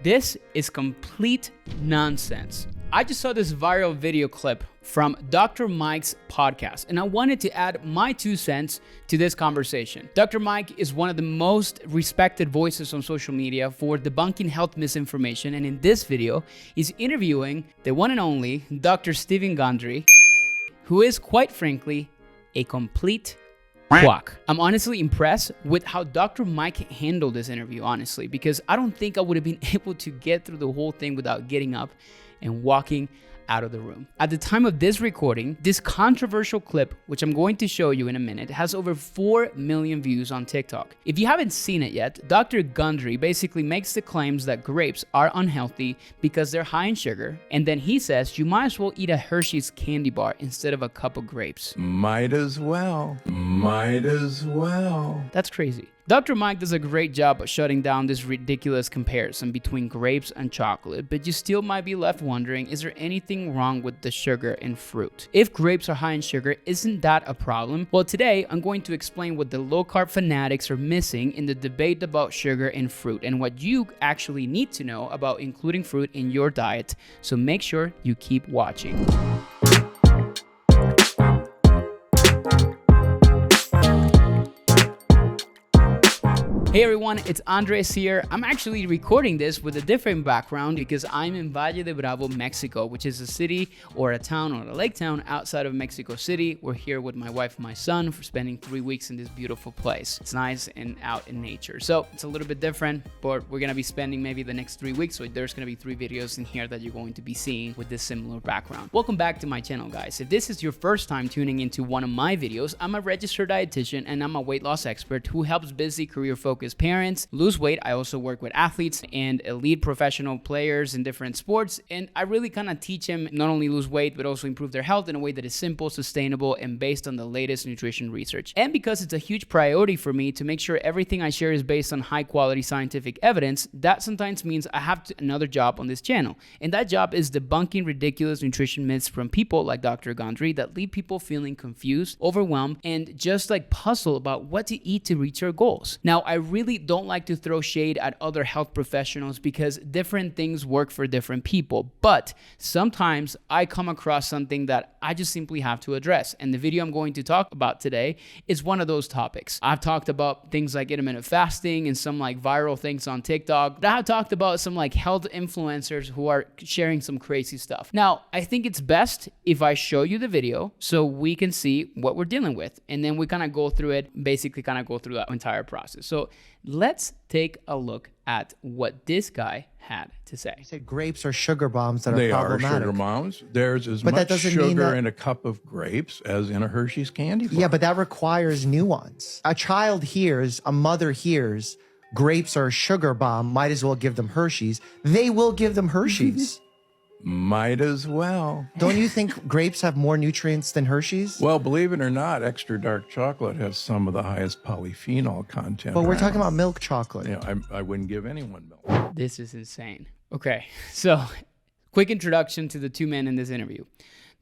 This is complete nonsense. I just saw this viral video clip from Dr. Mike's podcast, and I wanted to add my 2 cents to this conversation. Dr. Mike is one of the most respected voices on social media for debunking health misinformation, and in this video, he's interviewing the one and only Dr. Stephen Gundry, who is, quite frankly, a complete quack. I'm honestly impressed with how Dr. Mike handled this interview, honestly, because I don't think I would have been able to get through the whole thing without getting up and walking out of the room. At the time of this recording, this controversial clip, which I'm going to show you in a minute, has over 4 million views on TikTok. If you haven't seen it yet, Dr. Gundry basically makes the claims that grapes are unhealthy because they're high in sugar, and then he says you might as well eat a Hershey's candy bar instead of a cup of grapes. Might as well. Might as well. That's crazy. Dr. Mike does a great job of shutting down this ridiculous comparison between grapes and chocolate, but you still might be left wondering, is there anything wrong with the sugar in fruit? If grapes are high in sugar, isn't that a problem? Well, today I'm going to explain what the low-carb fanatics are missing in the debate about sugar in fruit and what you actually need to know about including fruit in your diet, so make sure you keep watching. Hey everyone, it's Andres here. I'm actually recording this with a different background because I'm in Valle de Bravo, Mexico, which is a city or a town or a lake town outside of Mexico City. We're here with my wife and my son for spending 3 weeks in this beautiful place. It's nice and out in nature. So it's a little bit different, but we're going to be spending maybe the next 3 weeks. So there's going to be 3 videos in here that you're going to be seeing with this similar background. Welcome back to my channel, guys. If this is your first time tuning into one of my videos, I'm a registered dietitian and I'm a weight loss expert who helps busy career-focused parents lose weight. I also work with athletes and elite professional players in different sports, and I really kind of teach them not only lose weight but also improve their health in a way that is simple, sustainable, and based on the latest nutrition research. And because it's a huge priority for me to make sure everything I share is based on high quality scientific evidence, that sometimes means I have another job on this channel, and that job is debunking ridiculous nutrition myths from people like Dr. Gundry that leave people feeling confused, overwhelmed, and just like puzzled about what to eat to reach their goals. Now, I really don't like to throw shade at other health professionals because different things work for different people, but sometimes I come across something that I just simply have to address, and the video I'm going to talk about today is one of those topics. I've talked about things like intermittent fasting and some like viral things on TikTok. I've talked about some like health influencers who are sharing some crazy stuff. Now, I think it's best if I show you the video so we can see what we're dealing with, and then we kind of go through it, basically kind of go through that entire process. So let's take a look at what this guy had to say. You said grapes are sugar bombs that are They problematic. are sugar bombs. There's as But that much doesn't mean sugar that- in a cup of grapes as in a Hershey's candy bar. Yeah, but that requires nuance. A child hears, a mother hears, grapes are a sugar bomb, might as well give them Hershey's. They will give them Hershey's. Might as well. Don't you think grapes have more nutrients than Hershey's? Well, believe it or not, extra dark chocolate has some of the highest polyphenol content. But we're around. talking about milk chocolate. Yeah, I wouldn't give anyone milk. This is insane. Okay, so quick introduction to the 2 men in this interview.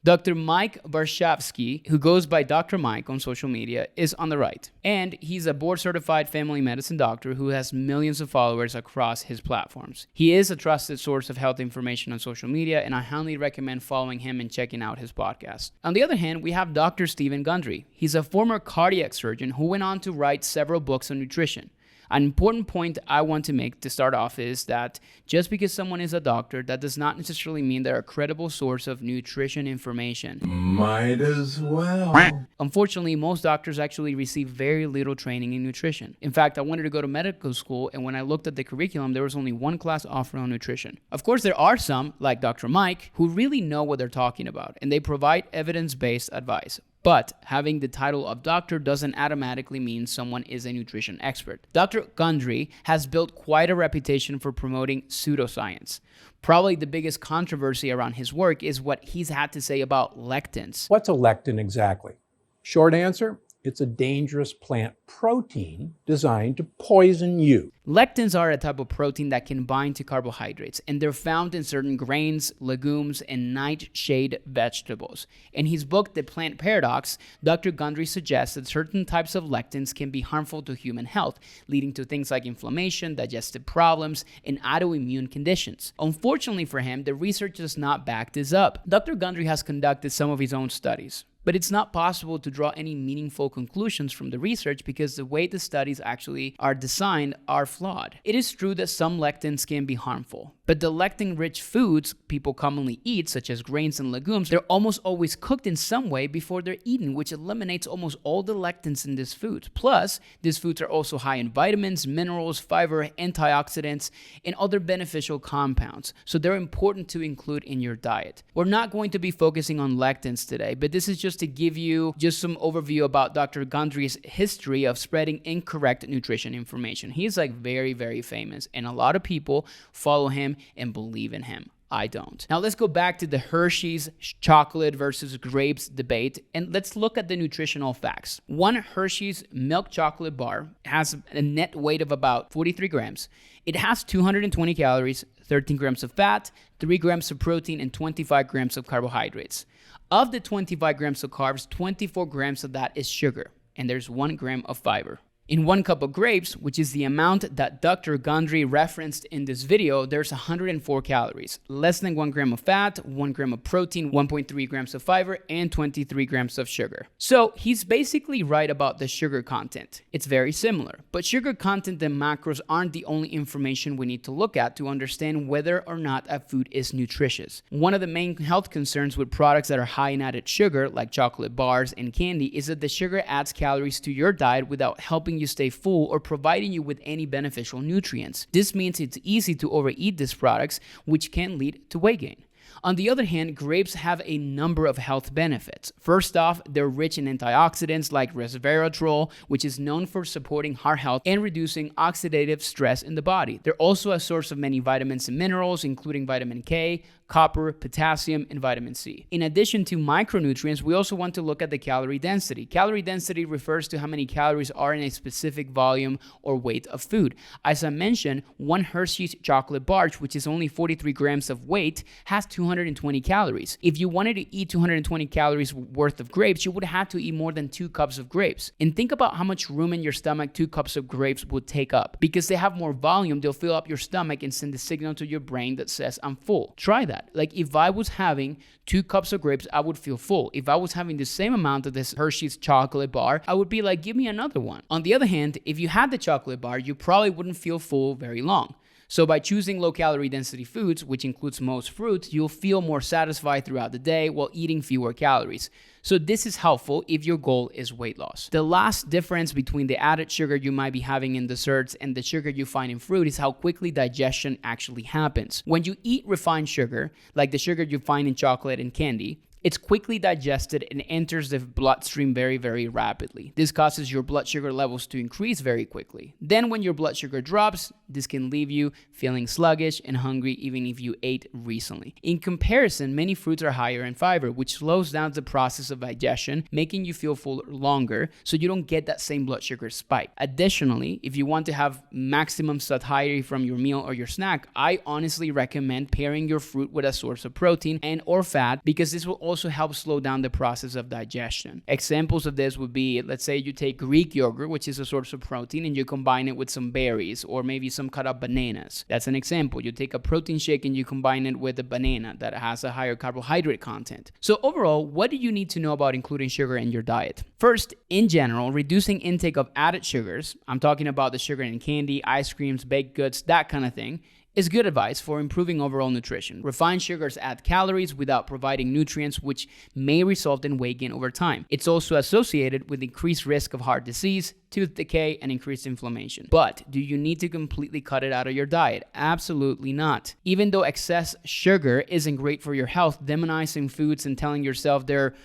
Dr. Mike Varshavsky, who goes by Dr. Mike on social media, is on the right. And he's a board-certified family medicine doctor who has millions of followers across his platforms. He is a trusted source of health information on social media, and I highly recommend following him and checking out his podcast. On the other hand, we have Dr. Stephen Gundry. He's a former cardiac surgeon who went on to write several books on nutrition. An important point I want to make to start off is that just because someone is a doctor, that does not necessarily mean they're a credible source of nutrition information. Might as well. Unfortunately, most doctors actually receive very little training in nutrition. In fact, I wanted to go to medical school, and when I looked at the curriculum, there was only one class offered on nutrition. Of course, there are some, like Dr. Mike, who really know what they're talking about, and they provide evidence-based advice. But having the title of doctor doesn't automatically mean someone is a nutrition expert. Dr. Gundry has built quite a reputation for promoting pseudoscience. Probably the biggest controversy around his work is what he's had to say about lectins. What's a lectin exactly? Short answer, It's a dangerous plant protein designed to poison you. Lectins are a type of protein that can bind to carbohydrates, and they're found in certain grains, legumes, and nightshade vegetables. In his book, The Plant Paradox, Dr. Gundry suggests that certain types of lectins can be harmful to human health, leading to things like inflammation, digestive problems, and autoimmune conditions. Unfortunately for him, the research does not back this up. Dr. Gundry has conducted some of his own studies, but it's not possible to draw any meaningful conclusions from the research because the way the studies actually are designed are flawed. It is true that some lectins can be harmful, but the lectin-rich foods people commonly eat, such as grains and legumes, they're almost always cooked in some way before they're eaten, which eliminates almost all the lectins in these foods. Plus, these foods are also high in vitamins, minerals, fiber, antioxidants, and other beneficial compounds, so they're important to include in your diet. We're not going to be focusing on lectins today, but this is just to give you just some overview about Dr. Gundry's history of spreading incorrect nutrition information. He's like very, very famous, and a lot of people follow him and believe in him. I don't. Now let's go back to the Hershey's chocolate versus grapes debate, and let's look at the nutritional facts. One Hershey's milk chocolate bar has a net weight of about 43 grams. It has 220 calories, 13 grams of fat, 3 grams of protein, and 25 grams of carbohydrates. Of the 25 grams of carbs, 24 grams of that is sugar, and there's 1 gram of fiber. In 1 cup of grapes, which is the amount that Dr. Gundry referenced in this video, there's 104 calories, less than 1 gram of fat, 1 gram of protein, 1.3 grams of fiber, and 23 grams of sugar. So he's basically right about the sugar content. It's very similar, but sugar content and macros aren't the only information we need to look at to understand whether or not a food is nutritious. One of the main health concerns with products that are high in added sugar, like chocolate bars and candy, is that the sugar adds calories to your diet without helping you stay full or providing you with any beneficial nutrients. This means it's easy to overeat these products, which can lead to weight gain. On the other hand, grapes have a number of health benefits. First off, they're rich in antioxidants like resveratrol, which is known for supporting heart health and reducing oxidative stress in the body. They're also a source of many vitamins and minerals, including vitamin K, copper, potassium, and vitamin C. In addition to micronutrients, we also want to look at the calorie density. Calorie density refers to how many calories are in a specific volume or weight of food. As I mentioned, 1 Hershey's chocolate bar, which is only 43 grams of weight, has 220 calories. If you wanted to eat 220 calories worth of grapes, you would have to eat more than 2 cups of grapes. And think about how much room in your stomach 2 cups of grapes would take up. Because they have more volume, they'll fill up your stomach and send a signal to your brain that says, I'm full. Try that. Like if I was having 2 cups of grapes, I would feel full. If I was having the same amount of this Hershey's chocolate bar, I would be like, give me another one. On the other hand, if you had the chocolate bar, you probably wouldn't feel full very long. So by choosing low calorie density foods, which includes most fruits, you'll feel more satisfied throughout the day while eating fewer calories. So this is helpful if your goal is weight loss. The last difference between the added sugar you might be having in desserts and the sugar you find in fruit is how quickly digestion actually happens. When you eat refined sugar, like the sugar you find in chocolate and candy, it's quickly digested and enters the bloodstream very, very rapidly. This causes your blood sugar levels to increase very quickly. Then when your blood sugar drops, this can leave you feeling sluggish and hungry even if you ate recently. In comparison, many fruits are higher in fiber, which slows down the process of digestion, making you feel fuller longer, so you don't get that same blood sugar spike. Additionally, if you want to have maximum satiety from your meal or your snack, I honestly recommend pairing your fruit with a source of protein and or fat, because this will also help slow down the process of digestion. Examples of this would be, let's say you take Greek yogurt, which is a source of protein, and you combine it with some berries or maybe some cut up bananas. That's an example. You take a protein shake and you combine it with a banana that has a higher carbohydrate content. So overall, what do you need to know about including sugar in your diet? First, in general, reducing intake of added sugars, I'm talking about the sugar in candy, ice creams, baked goods, that kind of thing, is good advice for improving overall nutrition. Refined sugars add calories without providing nutrients, which may result in weight gain over time. It's also associated with increased risk of heart disease, tooth decay, and increased inflammation. But do you need to completely cut it out of your diet? Absolutely not. Even though excess sugar isn't great for your health, demonizing foods and telling yourself they're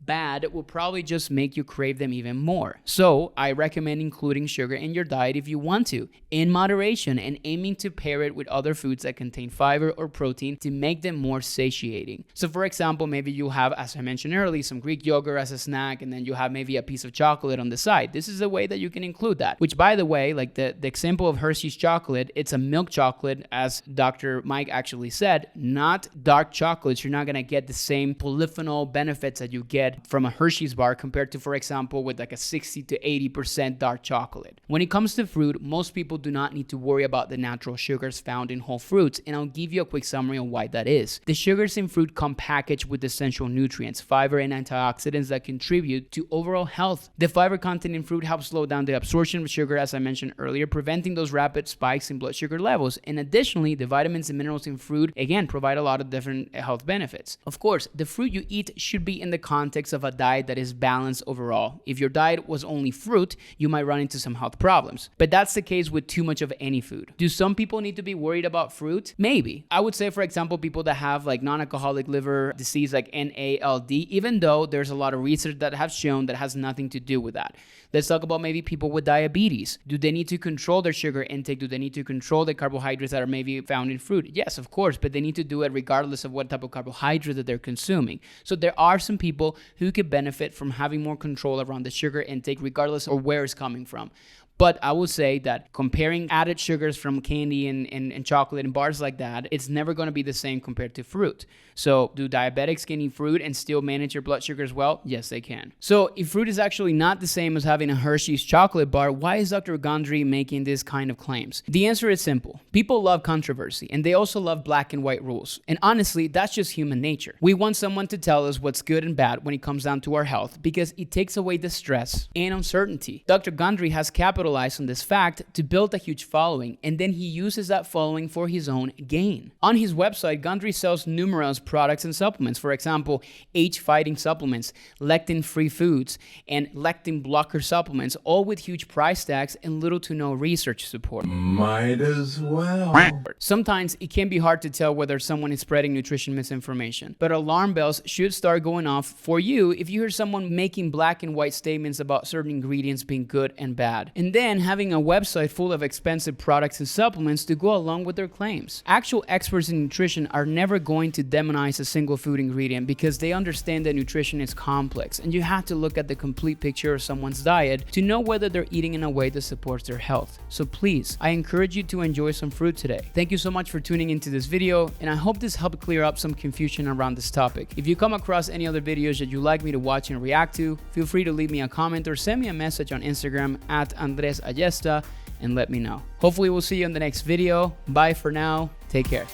bad will probably just make you crave them even more. So I recommend including sugar in your diet if you want to, in moderation, and aiming to pair it with other foods that contain fiber or protein to make them more satiating. So for example, maybe you have, as I mentioned earlier, some Greek yogurt as a snack, and then you have maybe a piece of chocolate on the side. This is a way that you can include that, which by the way, like the example of Hershey's chocolate, it's a milk chocolate, as Dr. Mike actually said, not dark chocolates. You're not going to get the same polyphenol benefits that you get from a Hershey's bar compared to, for example, with like a 60 to 80% dark chocolate. When it comes to fruit, most people do not need to worry about the natural sugars found in whole fruits, and I'll give you a quick summary on why that is. The sugars in fruit come packaged with essential nutrients, fiber, and antioxidants that contribute to overall health. The fiber content in fruit helps slow down the absorption of sugar, as I mentioned earlier, preventing those rapid spikes in blood sugar levels. And additionally, the vitamins and minerals in fruit, again, provide a lot of different health benefits. Of course, the fruit you eat should be in the context of a diet that is balanced overall. If your diet was only fruit, you might run into some health problems. But that's the case with too much of any food. Do some people need to be worried about fruit? Maybe. I would say, for example, people that have like non-alcoholic liver disease, like NALD, even though there's a lot of research that has shown that has nothing to do with that. Let's talk about maybe people with diabetes. Do they need to control their sugar intake? Do they need to control the carbohydrates that are maybe found in fruit? Yes, of course, but they need to do it regardless of what type of carbohydrate that they're consuming. So there are some people who could benefit from having more control around the sugar intake regardless of where it's coming from. But I would say that comparing added sugars from candy and chocolate and bars like that, it's never going to be the same compared to fruit. So do diabetics can eat fruit and still manage your blood sugar as well? Yes, they can. So if fruit is actually not the same as having a Hershey's chocolate bar, why is Dr. Gundry making this kind of claims? The answer is simple. People love controversy, and they also love black and white rules. And honestly, that's just human nature. We want someone to tell us what's good and bad when it comes down to our health because it takes away the stress and uncertainty. Dr. Gundry has capitalized on this fact to build a huge following, and then he uses that following for his own gain. On his website, Gundry sells numerous products and supplements. For example, age-fighting supplements, lectin-free foods, and lectin blocker supplements, all with huge price tags and little to no research support. Might as well. Sometimes it can be hard to tell whether someone is spreading nutrition misinformation, but alarm bells should start going off for you if you hear someone making black and white statements about certain ingredients being good and bad, and then having a website full of expensive products and supplements to go along with their claims. Actual experts in nutrition are never going to demonize a single food ingredient because they understand that nutrition is complex, and you have to look at the complete picture of someone's diet to know whether they're eating in a way that supports their health. So please, I encourage you to enjoy some fruit today. Thank you so much for tuning into this video, and I hope this helped clear up some confusion around this topic. If you come across any other videos that you'd like me to watch and react to, feel free to leave me a comment or send me a message on Instagram at Andres Ayesta and let me know. Hopefully we'll see you in the next video. Bye for now. Take care.